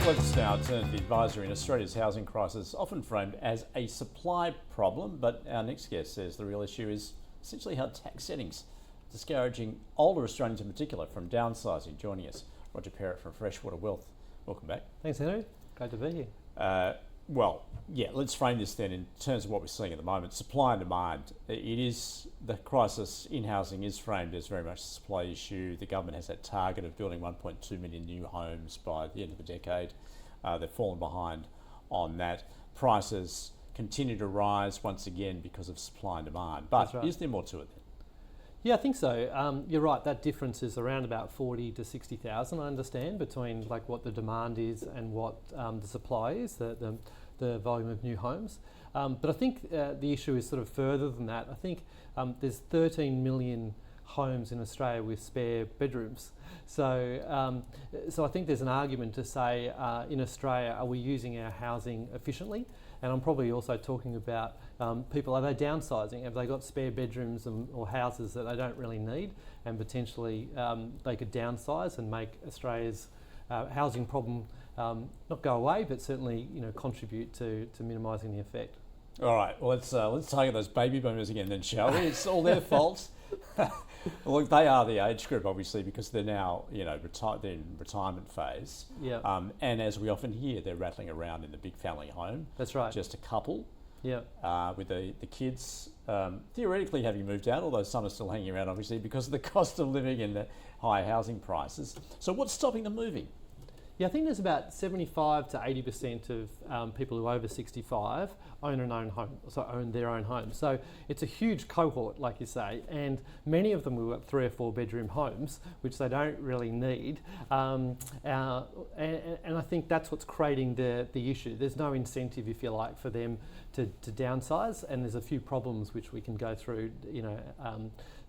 Let's now turn to the advisory in Australia's housing crisis, often framed as a supply problem, but our next guest says the real issue is essentially how tax settings discouraging older Australians in particular from downsizing. Joining us, Roger Perrett from Freshwater Wealth. Welcome back. Thanks, Henry. Great to be here. Let's frame this then in terms of what we're seeing at the moment. Supply and demand. It is, the crisis in housing is framed as very much a supply issue. The government has that target of building 1.2 million new homes by the end of the decade. They've fallen behind on that. Prices continue to rise once again because of supply and demand. But That's right. Is there more to it then? Yeah, I think so. You're right. That difference is around about 40 to 60,000. I understand between like what the demand is and what the supply is, the volume of new homes. But I think the issue is sort of further than that. I think there's 13 million homes in Australia with spare bedrooms. So I think there's an argument to say in Australia, are we using our housing efficiently? And I'm probably also talking about people, are they downsizing? Have they got spare bedrooms or houses that they don't really need? And potentially they could downsize and make Australia's housing problem not go away, but certainly contribute to minimising the effect. All right, well, let's target those baby boomers again then, shall we? It's all their fault. Look, they are the age group, obviously, because they're now, they're in retirement phase. Yeah. And as we often hear, they're rattling around in the big family home. That's right. Just a couple. Yeah. With the kids theoretically having moved out, although some are still hanging around, obviously, because of the cost of living and the high housing prices. So what's stopping them moving? Yeah, I think there's about 75 to 80% of people who are over 65 own their own home. So it's a huge cohort, like you say, and many of them have got 3 or 4 bedroom homes, which they don't really need. And I think that's what's creating the issue. There's no incentive, if you like, for them to downsize, and there's a few problems which we can go through,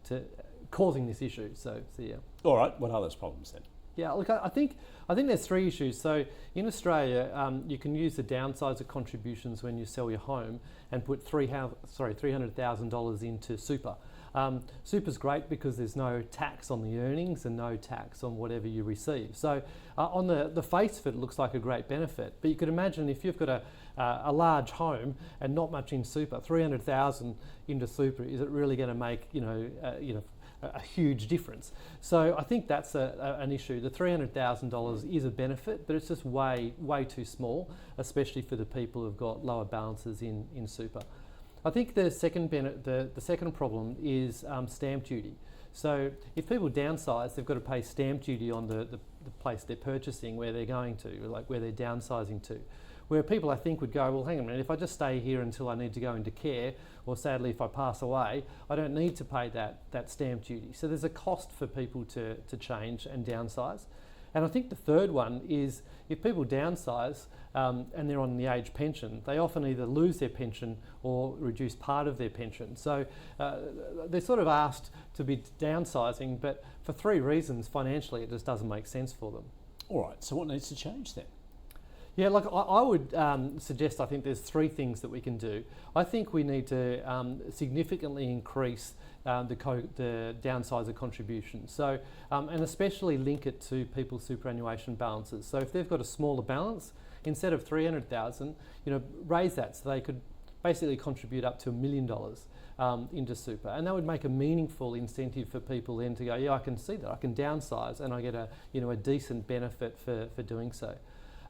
to causing this issue. So yeah. All right, what are those problems then? Yeah, look, I think there's 3 issues. So in Australia, you can use the downsizer contributions when you sell your home and put $300,000 into super. Super's great because there's no tax on the earnings and no tax on whatever you receive. So on the face of it, it looks like a great benefit. But you could imagine if you've got a large home and not much in super, $300,000 into super, is it really going to make a huge difference? So I think that's an issue. The $300,000 is a benefit, but it's just way too small, especially for the people who've got lower balances in super. I think the second problem is stamp duty. So if people downsize, they've got to pay stamp duty on the place they're purchasing, where they're going to, like where they're downsizing to. Where people, I think, would go, well, hang on a minute, if I just stay here until I need to go into care, or sadly if I pass away, I don't need to pay that stamp duty. So there's a cost for people to change and downsize. And I think the third one is if people downsize and they're on the age pension, they often either lose their pension or reduce part of their pension. So they're sort of asked to be downsizing, but for 3 reasons, financially it just doesn't make sense for them. All right, so what needs to change then? Yeah, look, I would suggest, I think there's 3 things that we can do. I think we need to significantly increase the downsizer contribution. So, and especially link it to people's superannuation balances. So if they've got a smaller balance, instead of 300,000, raise that so they could basically contribute up to $1 million into super. And that would make a meaningful incentive for people then to go, yeah, I can see that, I can downsize and I get a decent benefit for doing so.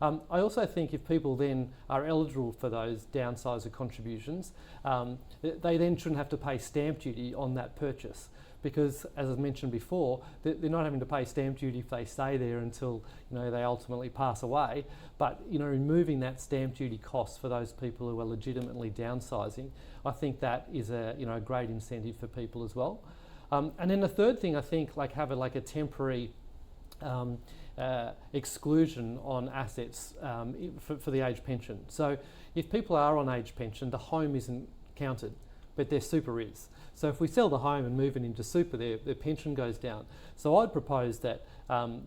I also think if people then are eligible for those downsizer contributions, they then shouldn't have to pay stamp duty on that purchase, because, as I mentioned before, they're not having to pay stamp duty if they stay there until they ultimately pass away. But removing that stamp duty cost for those people who are legitimately downsizing, I think that is a great incentive for people as well. And then the third thing, I think, have a temporary exclusion on assets for the age pension. So if people are on age pension, the home isn't counted, but their super is. So if we sell the home and move it into super, their pension goes down. So I'd propose that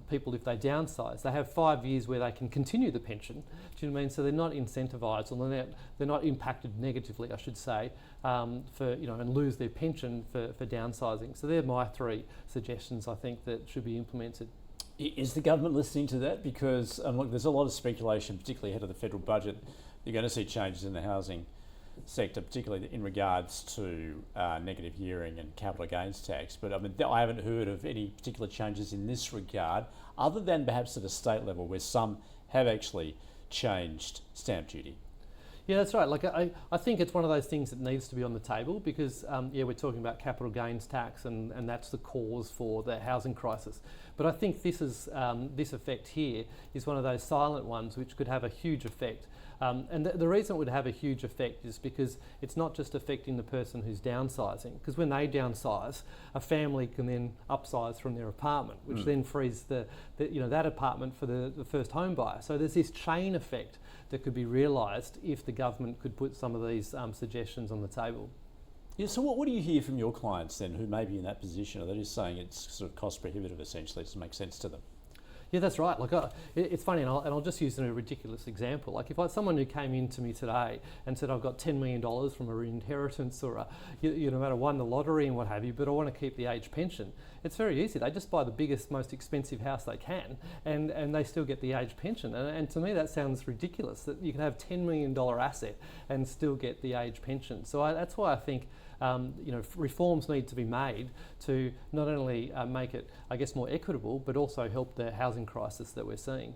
people, if they downsize, they have 5 years where they can continue the pension. Do you know what I mean? So they're not incentivised, or they're not impacted negatively, I should say, and lose their pension for downsizing. So they're my 3 suggestions, I think, that should be implemented. Is the government listening to that? Because look, there's a lot of speculation, particularly ahead of the federal budget. You're going to see changes in the housing sector, particularly in regards to negative gearing and capital gains tax. But I mean, I haven't heard of any particular changes in this regard, other than perhaps at a state level where some have actually changed stamp duty. Yeah, that's right. Like I think it's one of those things that needs to be on the table because, we're talking about capital gains tax and that's the cause for the housing crisis. But I think this effect here is one of those silent ones which could have a huge effect. And the reason it would have a huge effect is because it's not just affecting the person who's downsizing, because when they downsize, a family can then upsize from their apartment, which then frees that apartment for the first home buyer. So there's this chain effect that could be realised if the government could put some of these suggestions on the table. Yeah, so what do you hear from your clients then who may be in that position, or they're just saying it's sort of cost prohibitive essentially to make sense to them? Yeah, that's right. Like, it's funny, and I'll just use a ridiculous example. Like, if someone who came in to me today and said, "I've got $10 million from a inheritance or I won the lottery and what have you, but I want to keep the age pension," it's very easy. They just buy the biggest, most expensive house they can, and they still get the age pension. And to me, that sounds ridiculous that you can have $10 million asset and still get the age pension. So that's why I think reforms need to be made to not only make it, I guess, more equitable, but also help the housing crisis that we're seeing.